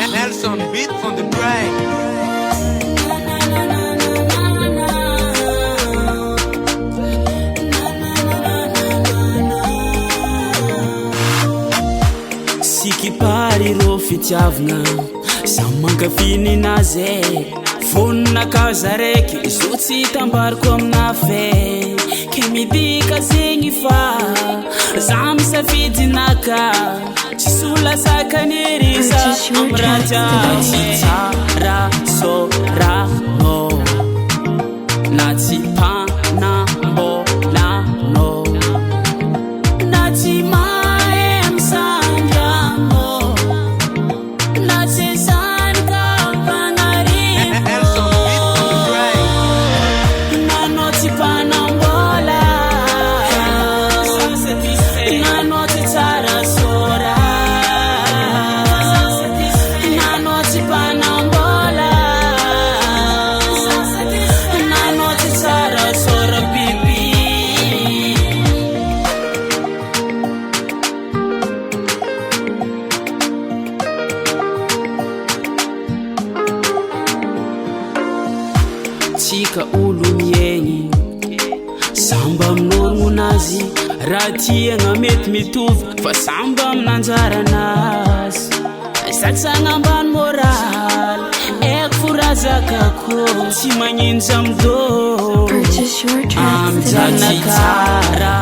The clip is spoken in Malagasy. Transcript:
Nelson beat on the brain. Sikipari ro fitiavagna samy mankafiny nazy vonina kaza raiky zo tsy tambariko amina fe ke midika zegny fa za misafidy naka tsy sola sakaniriza amraja tsara sorano na tsy panambolano na tsy tsika olo miegny samba amin'ologno nazy raha tiagna mety mitovy fa samba aminanjaranazy satsagna ambany moraly eko forazakako tsy magninja amidô amjanakara